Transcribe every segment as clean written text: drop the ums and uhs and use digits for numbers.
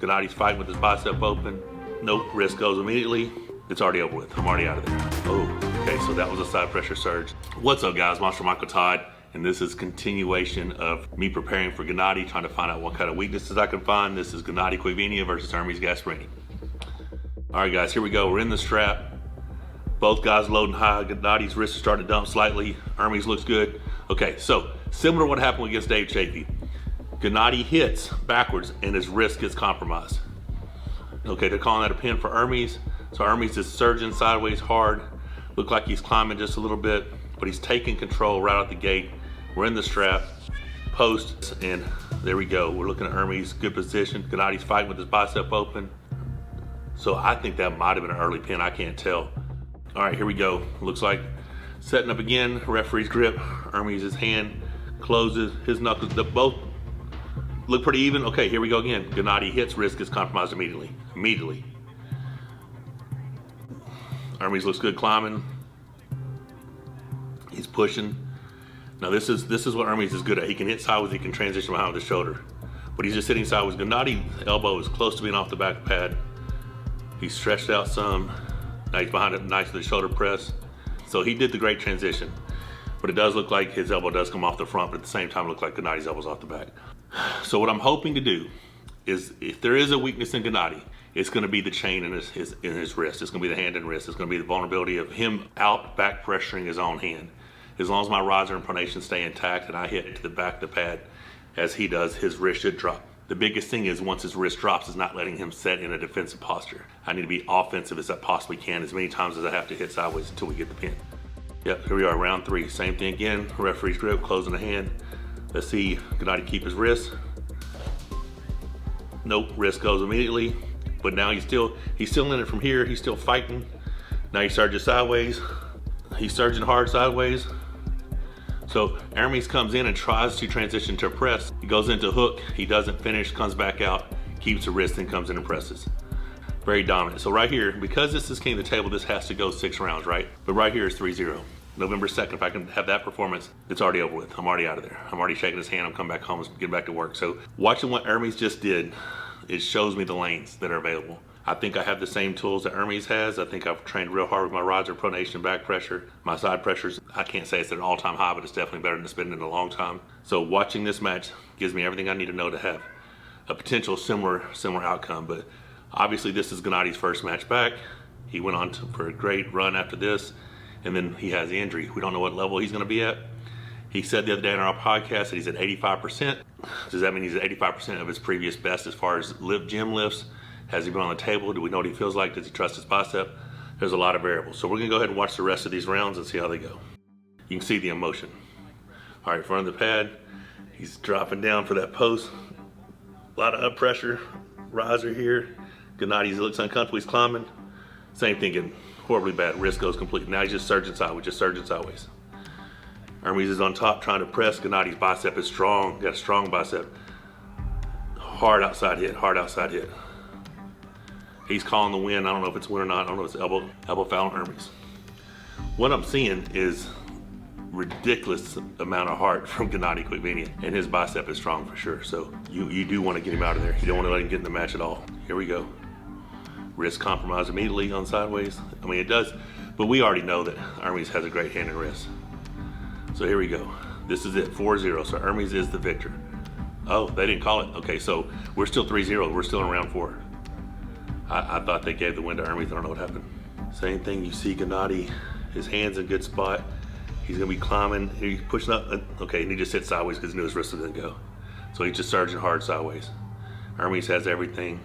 Genadi's fighting with his bicep open. Nope, wrist goes immediately. It's already over with. I'm already out of there. Oh, okay, so that was a side pressure surge. What's up, guys? Monster Michael Todd, and this is continuation of me preparing for Genadi, trying to find out what kind of weaknesses I can find. This is Genadi Kvikvinia versus Ermes Gasparini. All right, guys, here we go. We're in the strap. Both guys loading high. Genadi's wrist is starting to dump slightly. Ermes looks good. Okay, so similar to what happened against Dave Chafee. Genadi hits backwards and his wrist gets compromised. Okay, they're calling that a pin for Ermes. So Ermes is surging sideways hard. Look like he's climbing just a little bit, but he's taking control right out the gate. We're in the strap, post, and there we go. We're looking at Ermes, good position. Genadi's fighting with his bicep open. So I think that might have been an early pin, I can't tell. All right, here we go. Looks like setting up again, referee's grip. Ermes' hand closes, his knuckles, both look pretty even. Okay, here we go again. Genadi hits, wrist gets compromised immediately. Ermes looks good climbing. He's pushing. Now this is what Ermes is good at. He can hit sideways, he can transition behind the shoulder. But he's just hitting sideways. Genadi's elbow is close to being off the back pad. He's stretched out some. Now he's behind it, nice with the shoulder press. So he did the great transition. But it does look like his elbow does come off the front, but at the same time it looks like Genadi's elbow's off the back. So what I'm hoping to do is, if there is a weakness in Genadi, it's going to be the chain in his wrist. It's going to be the hand and wrist. It's going to be the vulnerability of him out back pressuring his own hand. As long as my riser and pronation stay intact and I hit to the back of the pad as he does, his wrist should drop. The biggest thing is once his wrist drops is not letting him set in a defensive posture. I need to be offensive as I possibly can, as many times as I have to hit sideways until we get the pin. Yep, here we are, round 3. Same thing again, referee's grip, closing the hand. Let's see Genadi keep his wrist. Nope, wrist goes immediately. But now he's still in it from here. He's still fighting. Now he's surging sideways. He's surging hard sideways. So Ermes comes in and tries to transition to a press. He goes into hook. He doesn't finish, comes back out, keeps the wrist, and comes in and presses. Very dominant. So right here, because this is king of the table, this has to go 6 rounds, right? But right here is 3-0. November 2nd, if I can have that performance, it's already over with. I'm already out of there. I'm already shaking his hand. I'm coming back home, getting back to work. So watching what Ermes just did, it shows me the lanes that are available. I think I have the same tools that Ermes has. I think I've trained real hard with my riser, pronation, back pressure. My side pressures, I can't say it's at an all-time high, but it's definitely better than it's been in a long time. So watching this match gives me everything I need to know to have a potential similar outcome. But obviously this is Genadi's first match back. He went on for a great run after this, and then he has the injury. We don't know what level he's gonna be at. He said the other day on our podcast that he's at 85%. Does that mean he's at 85% of his previous best as far as gym lifts? Has he been on the table? Do we know what he feels like? Does he trust his bicep? There's a lot of variables. So we're gonna go ahead and watch the rest of these rounds and see how they go. You can see the emotion. All right, front of the pad, he's dropping down for that post. A lot of up pressure, riser here. Genadi looks uncomfortable, he's climbing. Same thing, getting horribly bad, wrist goes complete. Now he's just surging sideways. Ermes is on top trying to press. Genadi's bicep is strong, got a strong bicep. Hard outside hit. He's calling the win. I don't know if it's win or not. I don't know if it's elbow foul on Ermes. What I'm seeing is ridiculous amount of heart from Genadi Kvikvinia, and his bicep is strong for sure. So you do want to get him out of there. You don't want to let him get in the match at all. Here we go. Wrist compromised immediately on sideways. I mean, it does, but we already know that Ermes has a great hand and wrist. So here we go. This is it, 4-0. So Ermes is the victor. Oh, they didn't call it. Okay, so we're still 3-0. We're still in round 4. I thought they gave the win to Ermes. I don't know what happened. Same thing, you see Genadi, his hand's in a good spot. He's gonna be climbing, he's pushing up. Okay, and he just hit sideways because he knew his wrist didn't go. So he's just surging hard sideways. Hermes has everything.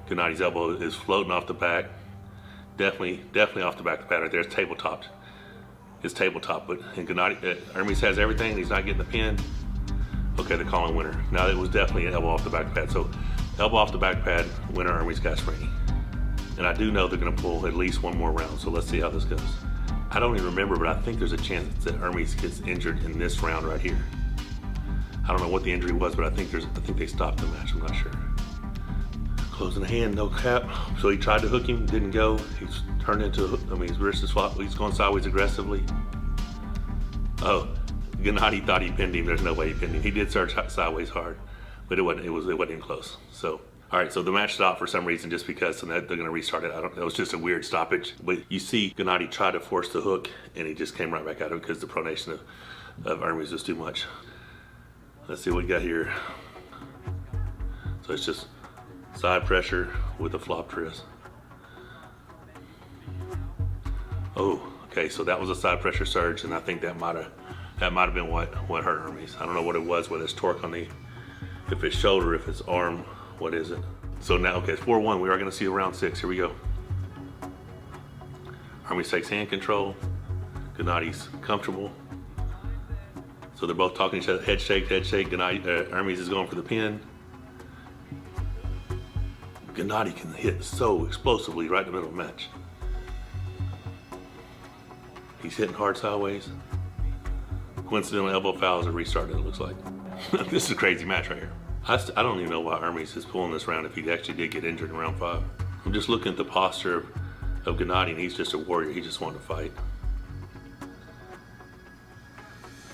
Genadi's elbow is floating off the back. Definitely off the back of the pad right there. It's tabletop. It's tabletop, but Ermes has everything. He's not getting the pin. Okay, they're calling winner. Now it was definitely an elbow off the back pad. So elbow off the back pad, winner Ermes Gasparini. And I do know they're gonna pull at least one more round. So let's see how this goes. I don't even remember, but I think there's a chance that Ermes gets injured in this round right here. I don't know what the injury was, but I think they stopped the match. I'm not sure. Closing the hand, no cap. So he tried to hook him, didn't go. He's turned into a hook. I mean, his wrist is flop. He's going sideways aggressively. Oh, Genadi thought he pinned him. There's no way he pinned him. He did surge sideways hard, but it wasn't even close. So All right, so the match stopped for some reason, just because, and they're going to restart it. It was just a weird stoppage. But you see Genadi try to force the hook, and he just came right back out of it because the pronation of Ermes was too much. Let's see what we got here. So it's just side pressure with a flop twist. Oh, okay, so that was a side pressure surge, and I think that might have been what hurt Ermes. I don't know what it was, whether it's torque on if it's shoulder, if it's arm. What is it? So now, okay, it's 4-1. We are going to see a round 6. Here we go. Ermes takes hand control. Genadi's comfortable. So they're both talking to each other. Head shake, head shake. Ermes is going for the pin. Genadi can hit so explosively right in the middle of the match. He's hitting hard sideways. Coincidental elbow fouls are restarting, it looks like. This is a crazy match right here. I don't even know why Ermes is pulling this round if he actually did get injured in round 5. I'm just looking at the posture of Genadi, and he's just a warrior. He just wanted to fight.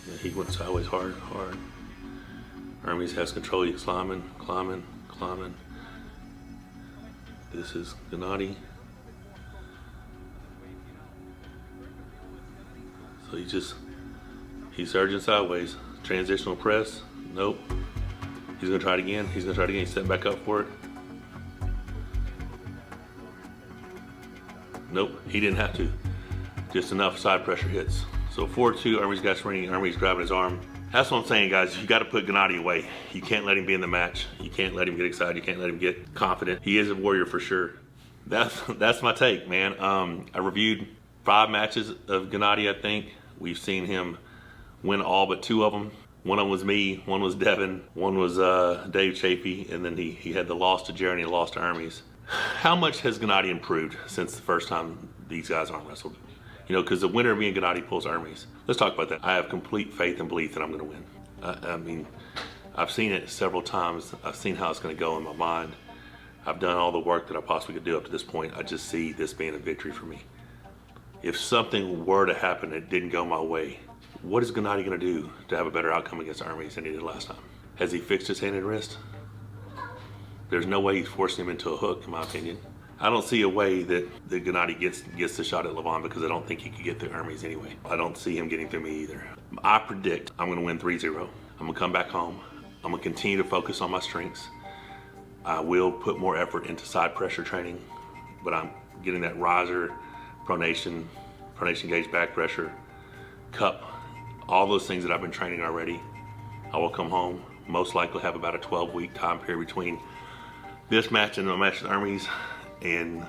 Yeah, he went sideways hard. Ermes has control. He's climbing. This is Genadi. So he's surging sideways. Transitional press. Nope. He's gonna try it again. He's set back up for it. Nope, he didn't have to. Just enough side pressure hits. So 4-2, Ermes Gasparini. Ermes grabbing his arm. That's what I'm saying, guys. You got to put Genadi away. You can't let him be in the match. You can't let him get excited. You can't let him get confident. He is a warrior for sure. That's my take, man. I reviewed 5 matches of Genadi, I think. We've seen him win all but 2 of them. One of them was me, one was Devin, one was Dave Chafee, and then he had the loss to Jeremy and the loss to Ermes. How much has Genadi improved since the first time these guys arm wrestled? You know, because the winner of me and Genadi pulls Ermes. Let's talk about that. I have complete faith and belief that I'm going to win. I mean, I've seen it several times. I've seen how it's going to go in my mind. I've done all the work that I possibly could do up to this point. I just see this being a victory for me. If something were to happen that didn't go my way, what is Genadi going to do to have a better outcome against Ermes than he did last time? Has he fixed his hand and wrist? There's no way he's forcing him into a hook, in my opinion. I don't see a way that Genadi gets the shot at Levon, because I don't think he could get through Ermes anyway. I don't see him getting through me either. I predict I'm going to win 3-0. I'm going to come back home. I'm going to continue to focus on my strengths. I will put more effort into side pressure training, but I'm getting that riser, pronation gauge back pressure, cup, all those things that I've been training already. I will come home, most likely have about a 12-week time period between this match and the match with Ermes, and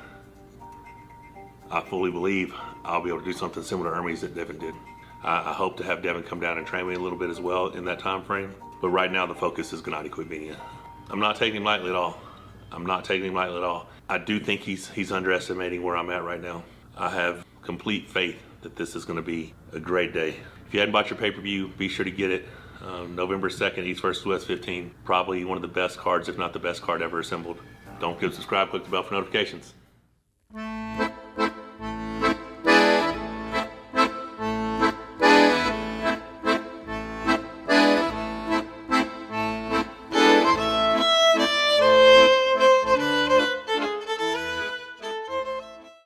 I fully believe I'll be able to do something similar to Ermes that Devin did. I hope to have Devin come down and train me a little bit as well in that time frame, but right now the focus is Genadi Kvikvinia. I'm not taking him lightly at all. I do think he's underestimating where I'm at right now. I have complete faith that this is going to be a great day. If you hadn't bought your pay-per-view, be sure to get it. November 2nd, East vs. West 15. Probably one of the best cards, if not the best card ever assembled. Don't forget to subscribe, click the bell for notifications.